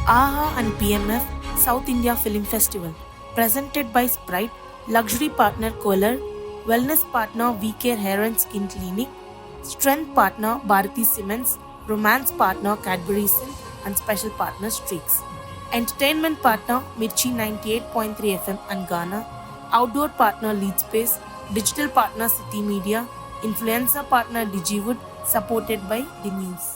AHA and PMF South India Film Festival, presented by Sprite, luxury partner Kohler, wellness partner VK Hair and Skin Clinic, strength partner Bharati Cements, romance partner Cadbury Sin, and special partner Streaks. Entertainment partner Mirchi 98.3 FM and Ghana, outdoor partner Lead Space, digital partner City Media, influencer partner Digiwood, supported by The News.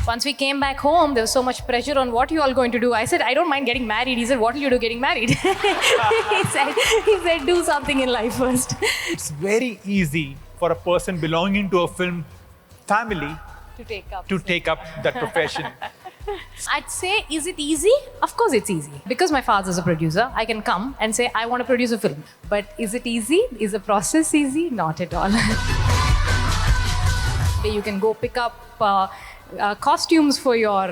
Once we came back home, there was so much pressure on what you all going to do. I said, I don't mind getting married. He said, what will you do getting married? he said, do something in life first. It's very easy for a person belonging to a film family to take up that profession. I'd say, is it easy? Of course it's easy. Because my father's a producer, I can come and say, I want to produce a film. But is it easy? Is the process easy? Not at all. You can go pick up costumes for your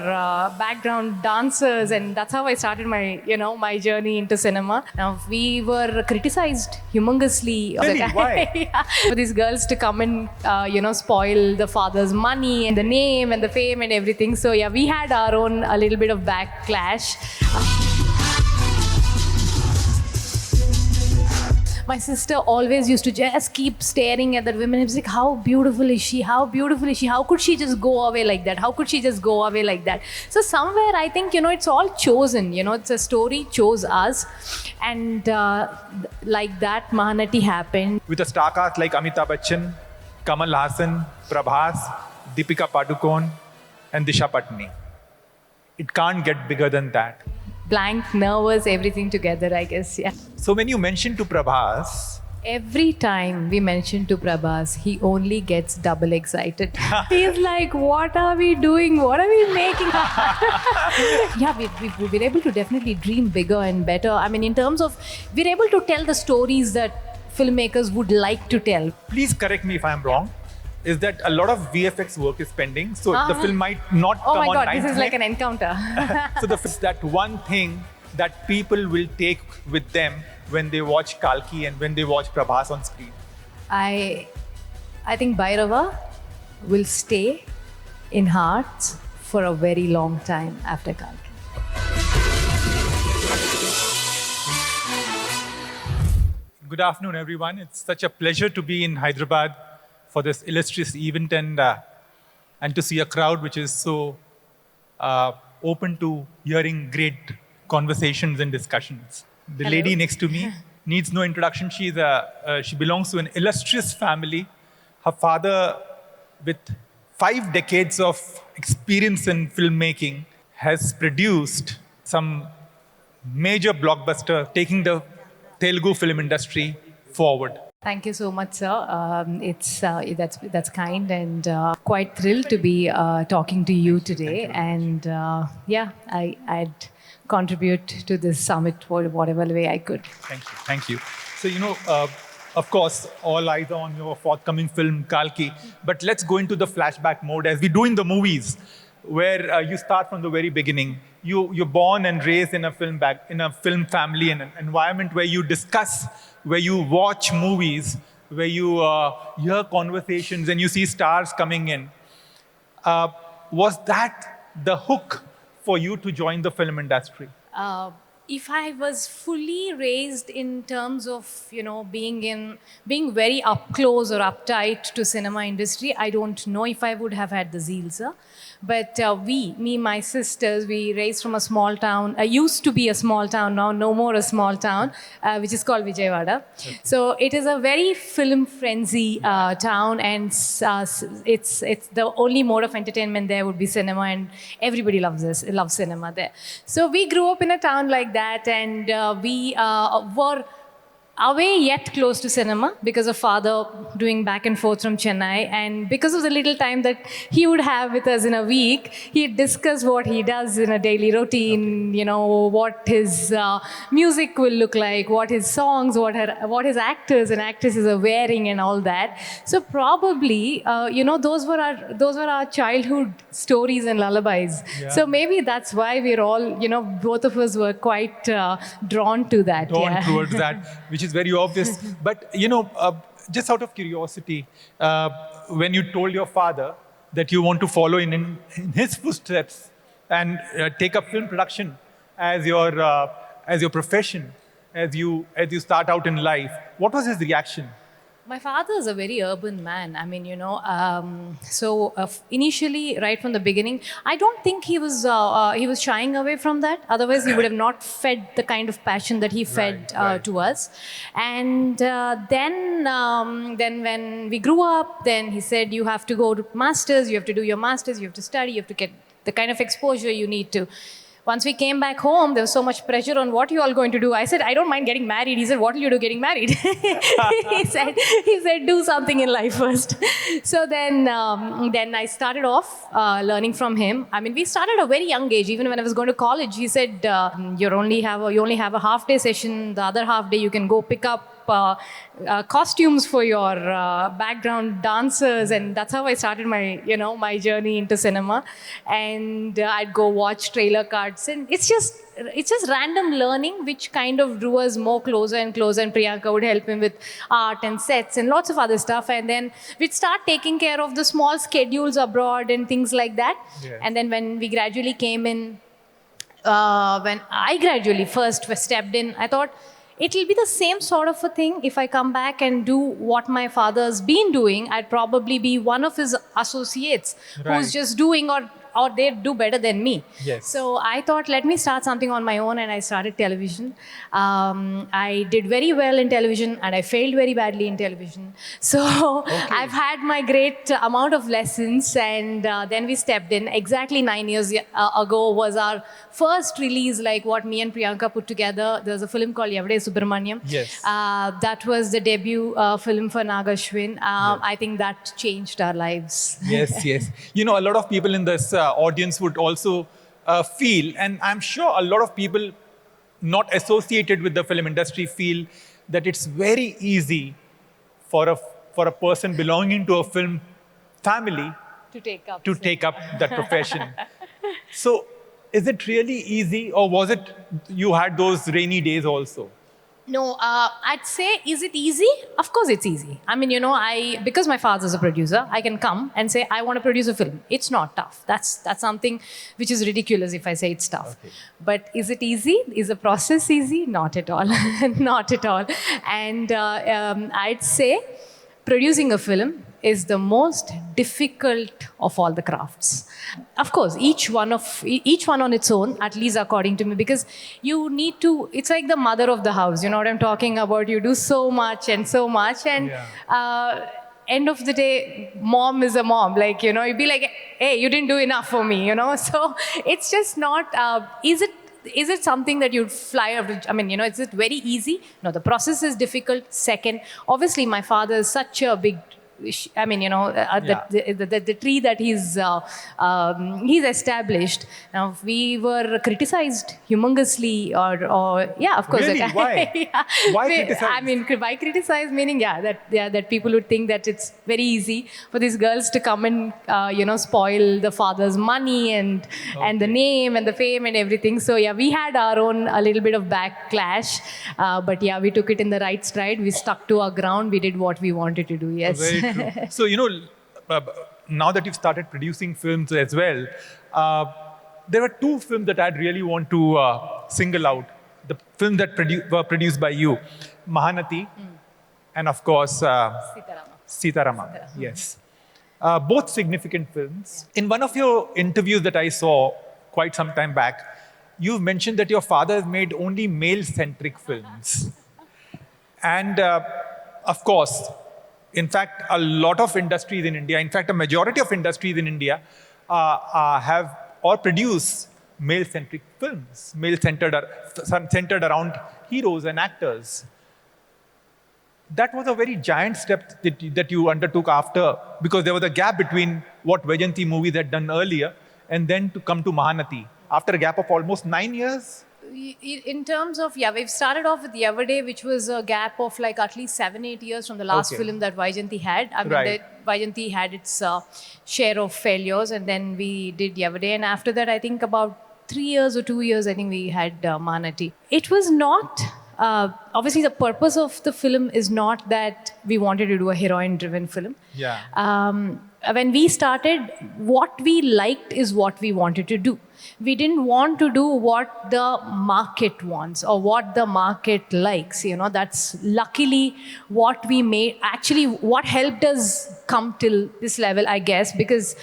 background dancers, and that's how I started my journey into cinema. Now, we were criticized humongously. Really? Why? Yeah. For these girls to come and spoil the father's money and the name and the fame and everything. So yeah, we had our own a little bit of backlash. My sister always used to just keep staring at that woman and be like, how beautiful is she? How beautiful is she? How could she just go away like that? How could she just go away like that? So somewhere I think, it's all chosen. It's a story chose us. And like that, Mahanati happened. With a star cast like Amitabh Bachchan, Kamal Haasan, Prabhas, Deepika Padukone, and Disha Patni. It can't get bigger than that. Blank, nervous, everything together, I guess, yeah. So when you mention to Prabhas, every time we mention to Prabhas, he only gets double excited. He's like, what are we doing? What are we making? Yeah, we've been able to definitely dream bigger and better. I mean, in terms of, we're able to tell the stories that filmmakers would like to tell. please correct me if I'm wrong, is that a lot of VFX work is pending, so the film might not Oh come my on God, 9th this is May. like an encounter. So that one thing that people will take with them when they watch Kalki and when they watch Prabhas on screen. I think Bhairava will stay in hearts for a very long time after Kalki. Good afternoon, everyone. It's such a pleasure to be in Hyderabad for this illustrious event and to see a crowd which is so open to hearing great conversations and discussions. The Hello. lady next to me needs no introduction. She belongs to an illustrious family. Her father, with 5 decades of experience in filmmaking, has produced some major blockbuster, taking the Telugu film industry forward. Thank you so much, sir. That's kind, and quite thrilled to be talking to you today. And I'd contribute to this summit for whatever way I could. Thank you. So, of course, all eyes are on your forthcoming film, Kalki. But let's go into the flashback mode as we do in the movies, where you start from the very beginning. You're born and raised in a film family, in an environment where you discuss, where you watch movies, where you hear conversations and you see stars coming in. Was that the hook for you to join the film industry? If I was fully raised in terms of, being very up close or uptight to cinema industry, I don't know if I would have had the zeal, sir. But my sisters, we raised from a small town. Used to be a small town, now no more a small town, which is called Vijayawada. Okay. So it is a very film frenzy town, and it's the only mode of entertainment there would be cinema, and everybody loves cinema there. So we grew up in a town like that, and we were away yet close to cinema because of father doing back and forth from Chennai, and because of the little time that he would have with us in a week, he'd discuss what he does in a daily routine, what his music will look like, what his songs, what his actors and actresses are wearing and all that. So probably, those were our childhood stories and lullabies. Yeah. So maybe that's why we're all, both of us were quite drawn to that. Towards that, which is very obvious. But, just out of curiosity, when you told your father that you want to follow in his footsteps and take up film production as your profession, as you start out in life, what was his reaction? My father is a very urban man. I mean, initially, right from the beginning, I don't think he was shying away from that. Otherwise, he would have not fed the kind of passion that he fed Right. to us. And then when we grew up, then he said, you have to go to masters, you have to do your masters, you have to study, you have to get the kind of exposure you need to. Once we came back home, there was so much pressure on what you all going to do. I said, I don't mind getting married. He said, what will you do getting married? he said, do something in life first. So then I started off learning from him. I mean, we started at a very young age. Even when I was going to college, he said, you only have a half day session. The other half day you can go pick up costumes for your background dancers, and that's how I started my journey into cinema. And I'd go watch trailer cards, and it's just random learning which kind of drew us more closer and closer. And Priyanka would help him with art and sets and lots of other stuff. And then we'd start taking care of the small schedules abroad and things like that. Yes. And then when we gradually came in, when I gradually first stepped in, I thought, it'll be the same sort of a thing if I come back and do what my father's been doing. I'd probably be one of his associates who's just doing or they do better than me. Yes. So I thought, let me start something on my own, and I started television. I did very well in television, and I failed very badly in television. So I've had my great amount of lessons, and then we stepped in. Exactly 9 years ago was our first release, like what me and Priyanka put together. There was a film called Yavade Subramaniam. Yes. That was the debut film for Nagashwin. I think that changed our lives. Yes, yes. You know, a lot of people in this audience would also feel, and I'm sure a lot of people not associated with the film industry feel that it's very easy for a person belonging to a film family To take up. to take up that profession. So, is it really easy, or was it you had those rainy days also? No, I'd say, is it easy? Of course it's easy. I mean, because my father's a producer, I can come and say, I want to produce a film. It's not tough. That's something which is ridiculous if I say it's tough. Okay. But is it easy? Is the process easy? Not at all. Not at all. And I'd say producing a film is the most difficult of all the crafts. Of course, each one on its own, at least according to me, because you need to, it's like the mother of the house, you know what I'm talking about? You do so much, and end of the day, mom is a mom. Like, you'd be like, hey, you didn't do enough for me, So it's just not, is it something that you'd fly over? I mean, is it very easy? No, the process is difficult. Second, obviously, my father is such a big, I mean, the tree that he's established. Now, we were criticized humongously, or of course. Really? Why? Yeah. Why criticize? I mean, by criticize meaning, that people would think that it's very easy for these girls to come and, spoil the father's money and the name and the fame and everything. So, we had our own a little bit of backlash. But we took it in the right stride. We stuck to our ground. We did what we wanted to do. Yes. Very true. So, now that you've started producing films as well, there were two films that I'd really want to single out. The films that were produced by you, Mahanati, and of course, Sitarama. Yes. Both significant films. In one of your interviews that I saw quite some time back, you've mentioned that your father has made only male-centric films. And of course, in fact, a lot of industries in India, in fact, a majority of industries in India have or produce male-centric films, centered around heroes and actors. That was a very giant step that you undertook after, because there was a gap between what Vajanti movies had done earlier and then to come to Mahanati after a gap of almost 9 years. In terms of, we've started off with Yavade, which was a gap of like at least 7-8 years from the last film that Vajanti had. I mean, Vajanti had its share of failures, and then we did Yavade. And after that, I think about 3 years or 2 years, I think we had Mahanati. It was not obviously the purpose of the film is not that we wanted to do a heroine-driven film. Yeah. When we started, what we liked is what we wanted to do. We didn't want to do what the market wants or what the market likes. That's luckily what we made. Actually, what helped us come till this level, I guess, because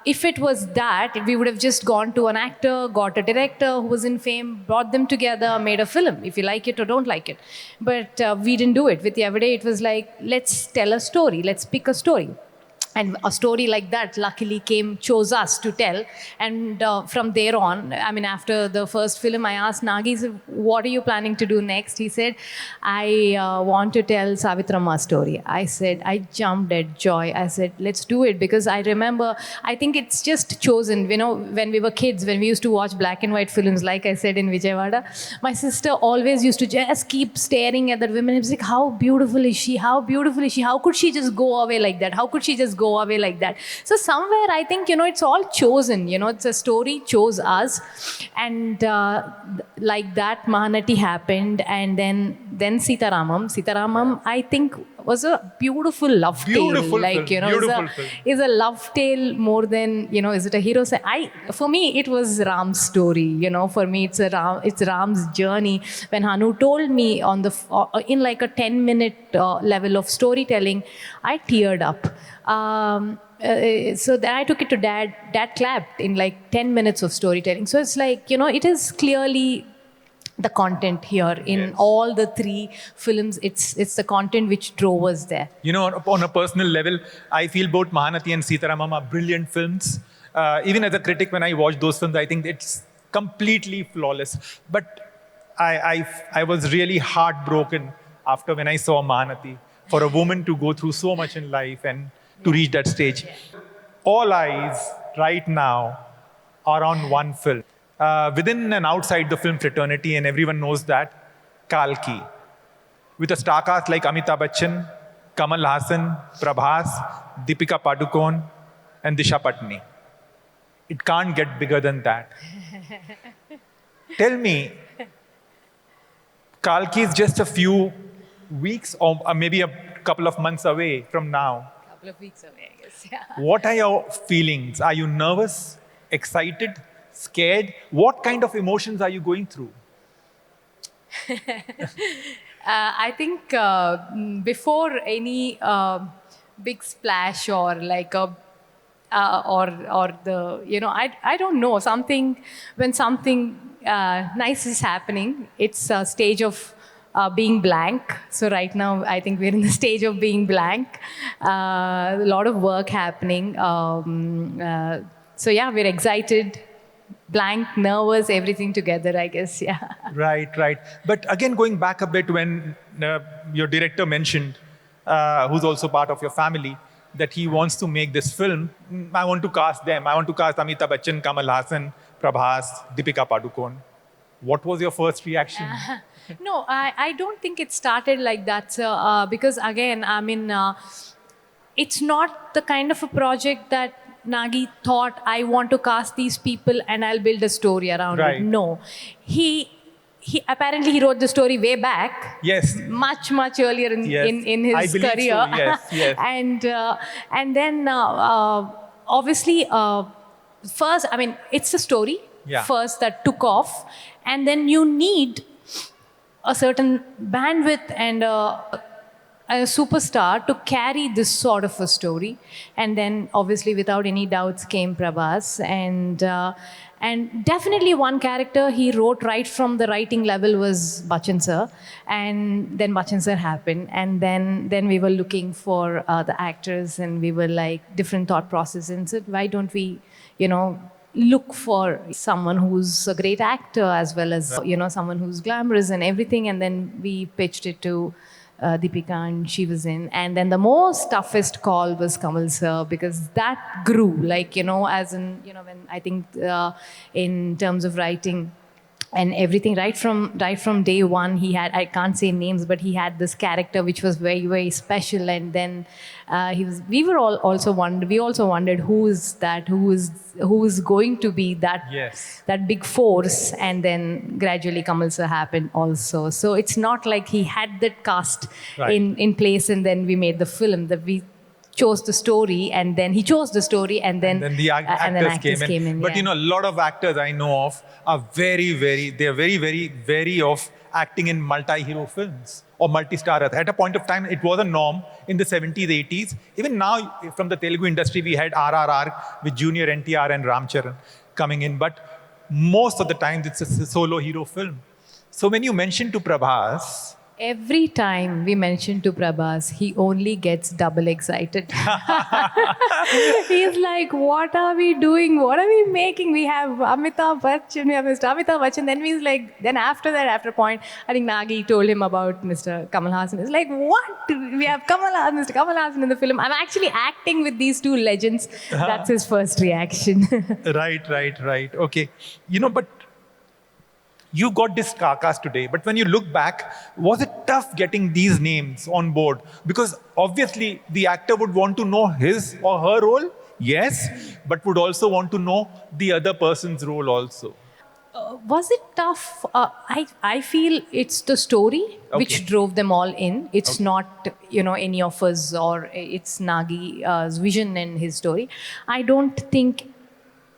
if it was that, we would have just gone to an actor, got a director who was in fame, brought them together, made a film, if you like it or don't like it. But we didn't do it. With Everday, it was like, let's tell a story, let's pick a story. And a story like that luckily chose us to tell. And from there on, after the first film, I asked Nagi, what are you planning to do next? He said, I want to tell Savitrama's story. I said, I jumped at joy. I said, let's do it. Because I remember, I think it's just chosen. When we were kids, when we used to watch black and white films, like I said in Vijayawada, my sister always used to just keep staring at that woman. It was like, how beautiful is she? How beautiful is she? How could she just go away like that? How could she just go away like that? So somewhere I think, it's all chosen, it's a story chose us. And like that, Mahanati happened. And then Sitaramam, I think was a beautiful love tale. Like, is a love tale more than, is it a hero? For me, it was Ram's story. For me, it's Ram's journey. When Hanu told me in like a 10-minute level of storytelling, I teared up. So then I took it to Dad. Dad clapped in like 10 minutes of storytelling. So it's like, it is clearly the content here in all the three films. It's the content which drove us there. On a personal level, I feel both Mahanati and Sitaramam are brilliant films. Even as a critic, when I watch those films, I think it's completely flawless. But I was really heartbroken after when I saw Mahanati. For a woman to go through so much in life and to reach that stage. All eyes right now are on one film. Within and outside the film fraternity, and everyone knows that, Kalki. With a star cast like Amitabh Bachchan, Kamal Haasan, Prabhas, Deepika Padukone, and Disha Patni. It can't get bigger than that. Tell me, Kalki is just a few weeks or maybe a couple of months away from now. Couple of weeks away, I guess. Yeah. What are your feelings? Are you nervous, excited, scared? What kind of emotions are you going through? I think before any big splash or like a or the I don't know, when something nice is happening, it's a stage of being blank. So right now, I think we're in the stage of being blank. A lot of work happening. So yeah, we're excited, blank, nervous, everything together, I guess. Yeah. Right. But again, going back a bit, when your director mentioned, who's also part of your family, that he wants to make this film, I want to cast them. I want to cast Amitabh Bachchan, Kamal Haasan, Prabhas, Deepika Padukone. What was your first reaction? No, I don't think it started like that, sir. Because again, it's not the kind of a project that Nagi thought, I want to cast these people and I'll build a story around it. No. He apparently he wrote the story way back. Yes. Much earlier in his career. So. Yes. And then obviously first, it's a story first that took off, and then you need a certain bandwidth and a superstar to carry this sort of a story. And then obviously without any doubts came Prabhas, and definitely one character he wrote right from the writing level was Bachchan sir, and then Bachchan sir happened, and then we were looking for the actors, and we were like different thought processes, and said, why don't we look for someone who's a great actor as well as someone who's glamorous and everything. And then we pitched it to Deepika, and she was in. And then the most toughest call was Kamal sir, because that grew, as in when I think in terms of writing, and everything right from day one. He had, I can't say names, but he had this character which was very, very special. And then we also wondered who is going to be Yes. that big force. And then gradually Kamal sir happened also. So it's not like he had that cast Right. in place and then we made the film. That we chose the story, and then he chose the story, and then the actors came in. But yeah. a lot of actors I know of are very, very wary of acting in multi-hero films or multi-starrers. At a point of time, it was a norm in the 70s, 80s. Even now, from the Telugu industry, we had RRR with Junior NTR and Ramcharan coming in. But most of the time, it's a solo hero film. So when you mentioned to Prabhas, Every time we mention to Prabhas, he only gets double excited. He's like, what are we doing? What are we making? We have Amitabh Bachchan, we have Mr. Amitabh Bachchan. Then after that, after a point, I think Nagi told him about Mr. Kamal Hassan. It's like, what? We have Mr. Kamal Hassan in the film. I'm actually acting with these two legends. That's his first reaction. Right. Okay. But you got this cast today, but when you look back, was it tough getting these names on board? Because obviously the actor would want to know his or her role, yes, but would also want to know the other person's role also. Was it tough? I feel it's the story which drove them all in. It's not, any of us, or it's Nagi's vision and his story. I don't think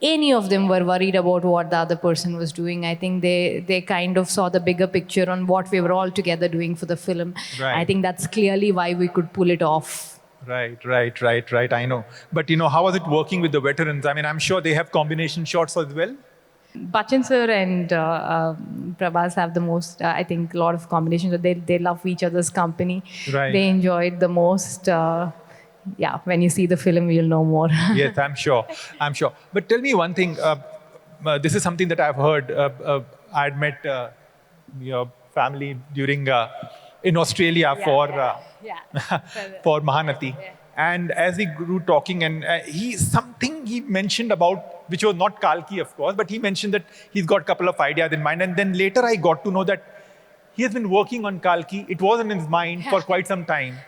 any of them were worried about what the other person was doing. I think they kind of saw the bigger picture on what we were all together doing for the film. Right. I think that's clearly why we could pull it off. Right. I know. But how was it working with the veterans? I mean, I'm sure they have combination shots as well. Bachchan sir and Prabhas have the most, I think, a lot of combinations. They love each other's company. Right. They enjoyed the most. When you see the film, you'll know more. Yes, I'm sure. But tell me one thing. This is something that I've heard. I had met your family during in Australia for Mahanati. Yeah. And as we grew talking, and he mentioned about, which was not Kalki, of course, but he mentioned that he's got a couple of ideas in mind. And then later I got to know that he has been working on Kalki. It was in his mind for quite some time.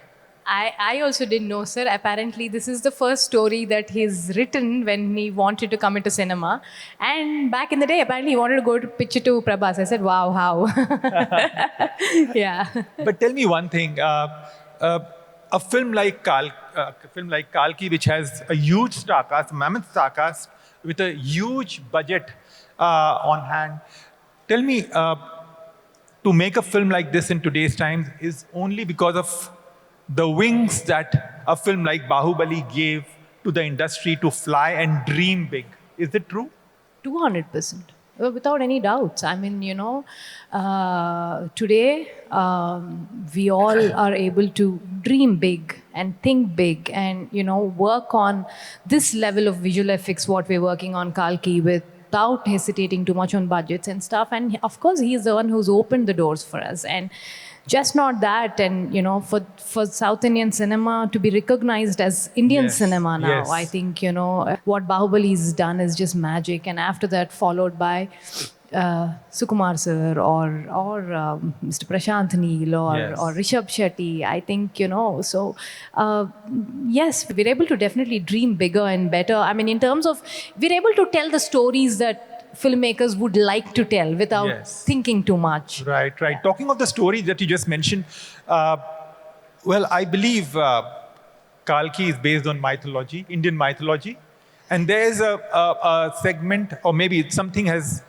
I also didn't know, sir. Apparently, this is the first story that he's written when he wanted to come into cinema. And back in the day, apparently, he wanted to go to pitch it to Prabhas. I said, wow, how? Yeah. But tell me one thing. A film like Kalki, which has a huge star cast, a mammoth star cast, with a huge budget on hand. Tell me, to make a film like this in today's times is only because of the wings that a film like Bahubali gave to the industry to fly and dream big. Is it true? 200%. Without any doubts. I mean, today we all are able to dream big and think big and, work on this level of visual effects, what we're working on Kalki, without hesitating too much on budgets and stuff. And of course, he's the one who's opened the doors for us. And just not that, and for South Indian cinema to be recognized as Indian cinema now, yes. I think what Bahubali's done is just magic. And after that, followed by Sukumar sir or Mr. Prashant Neel or Rishabh Shetty, I think so. Yes, we're able to definitely dream bigger and better. I mean, in terms of we're able to tell the stories that filmmakers would like to tell without thinking too much. Right. Yeah. Talking of the story that you just mentioned, I believe Kalki is based on mythology, Indian mythology. And there's a segment, or maybe something has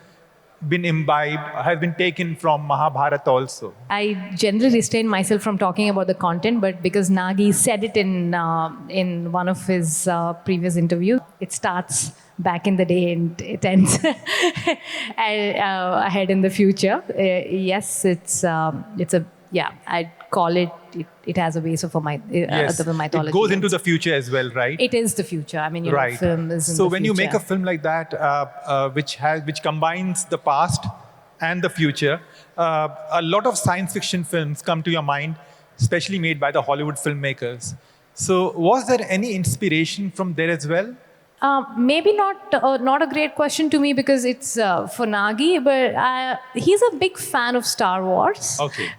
been imbibed, has been taken from Mahabharata also. I generally restrain myself from talking about the content, but because Nagi said it in one of his previous interviews, it starts back in the day and it ends ahead in the future. Yes, I'd call it has a base of the mythology. It goes into the future as well, right? It is the future. I mean, film is in the future. So when you make a film like that, which combines the past and the future, a lot of science fiction films come to your mind, especially made by the Hollywood filmmakers. So was there any inspiration from there as well? Maybe not a great question to me because it's for Nagi, but he's a big fan of Star Wars. Okay.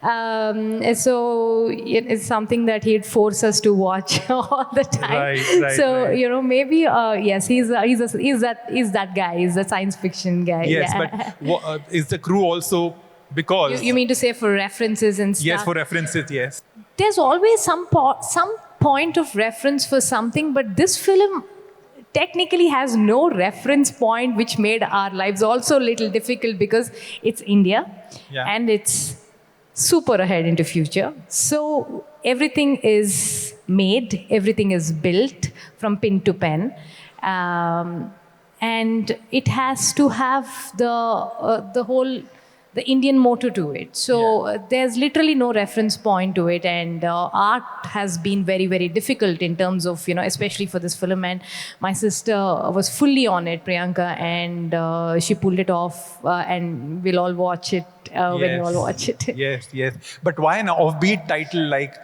So it's something that he'd force us to watch all the time. Right, so right. maybe yes, he's that guy. He's a science fiction guy. Yes, yeah. but is the crew also because? You mean to say for references and stuff? Yes, for references, yes. There's always some point of reference for something, but this film technically has no reference point, which made our lives also a little difficult because it's India and it's super ahead into future. So everything is made, everything is built from pin to pen. And it has to have the Indian motto to it. So there's literally no reference point to it, and art has been very, very difficult in terms of, especially for this film. And my sister was fully on it, Priyanka, and she pulled it off, and we'll all watch it when you all watch it. Yes. But why an offbeat title like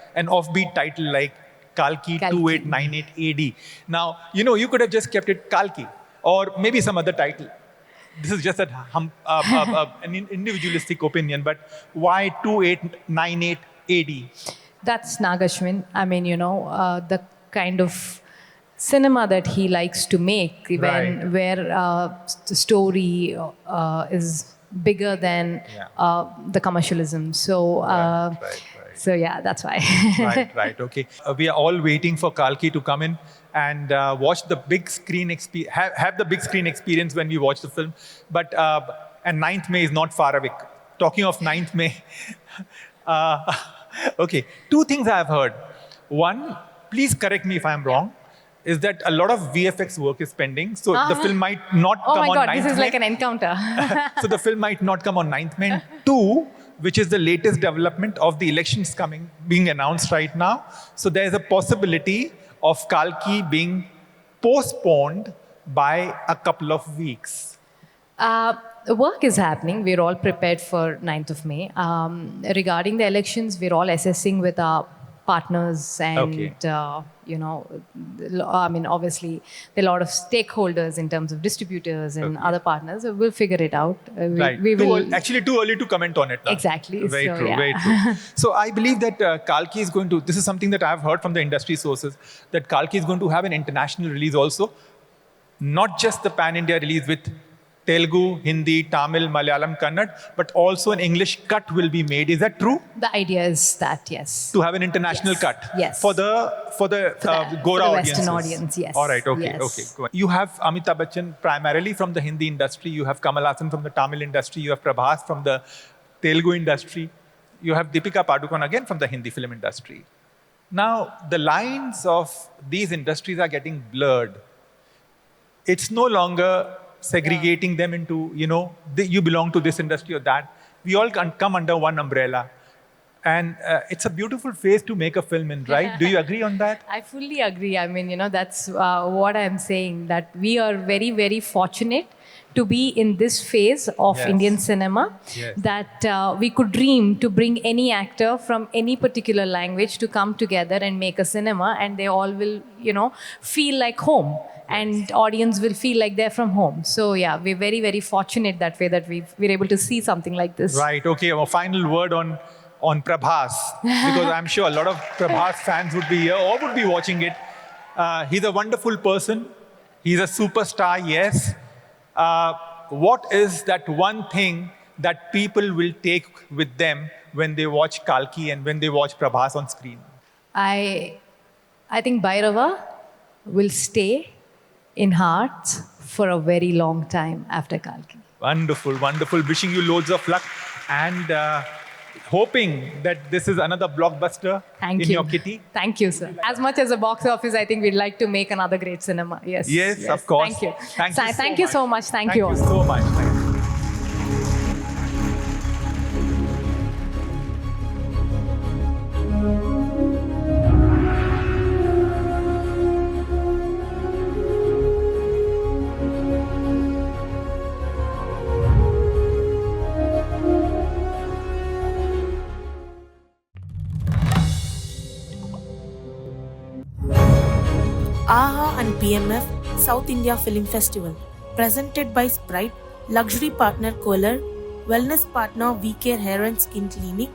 Kalki 2898 AD? Now, you could have just kept it Kalki or maybe some other title. This is just an individualistic opinion, but why 2898 AD? That's Nagashwin. I mean, the kind of cinema that he likes to make, where the story is bigger than the commercialism. So, so yeah, that's why. Right. Okay. We are all waiting for Kalki to come in and watch the big screen have the big screen experience when we watch the film. But and 9th May is not far away. Talking of 9th May, okay, 2 things I have heard. One, please correct me if I am wrong, is that a lot of VFX work is pending. So the film might not come on 9th May. Oh my God, this is like an encounter. So the film might not come on 9th May. And 2, which is the latest development of the elections being announced right now. So there's a possibility of Kalki being postponed by a couple of weeks. The work is happening. We're all prepared for 9th of May. Regarding the elections, we're all assessing with our partners and, I mean, obviously, there are a lot of stakeholders in terms of distributors and other partners. So we'll figure it out. Right. Actually, too early to comment on it now. Exactly. Very true. So I believe that Kalki is going to, this is something that I've heard from the industry sources, that Kalki is going to have an international release also. Not just the pan-India release with Telugu, Hindi, Tamil, Malayalam, Kannada, but also an English cut will be made. Is that true? The idea is that, yes. To have an international cut? Yes. For the Gora audience. Western audience, yes. All right, okay. Go on. You have Amitabh Bachchan primarily from the Hindi industry. You have Kamal Haasan from the Tamil industry. You have Prabhas from the Telugu industry. You have Deepika Padukone again from the Hindi film industry. Now, the lines of these industries are getting blurred. It's no longer segregating them into, you belong to this industry or that. We all can come under one umbrella. And it's a beautiful phase to make a film in, right? Do you agree on that? I fully agree. I mean, that's what I'm saying, that we are very, very fortunate to be in this phase of Indian cinema, that we could dream to bring any actor from any particular language to come together and make a cinema, and they all will, feel like home. And audience will feel like they're from home. So yeah, we're very, very fortunate that way that we're able to see something like this. Right. Okay. A final word on Prabhas, because I'm sure a lot of Prabhas fans would be here or would be watching it. He's a wonderful person. He's a superstar. Yes. What is that one thing that people will take with them when they watch Kalki and when they watch Prabhas on screen? I think Bhairava will stay in hearts for a very long time after Kalki. Wonderful, wonderful. Wishing you loads of luck and hoping that this is another blockbuster in your kitty. Thank you, sir. As much as a box office, I think we'd like to make another great cinema. Yes, of course. Thank you. Thank you so much. Thank you all. So much. AHA and PMF South India Film Festival. Presented by Sprite, luxury partner Kohler, wellness partner VK Hair and Skin Clinic,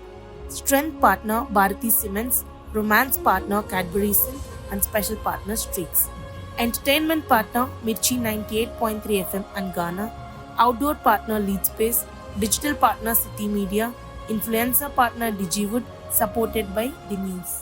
strength partner Bharati Cements, romance partner Cadbury Silk, and special partner Streaks. Entertainment partner Mirchi 98.3 FM and Ghana, outdoor partner Lead Space, digital partner City Media, influencer partner Digiwood, supported by The News.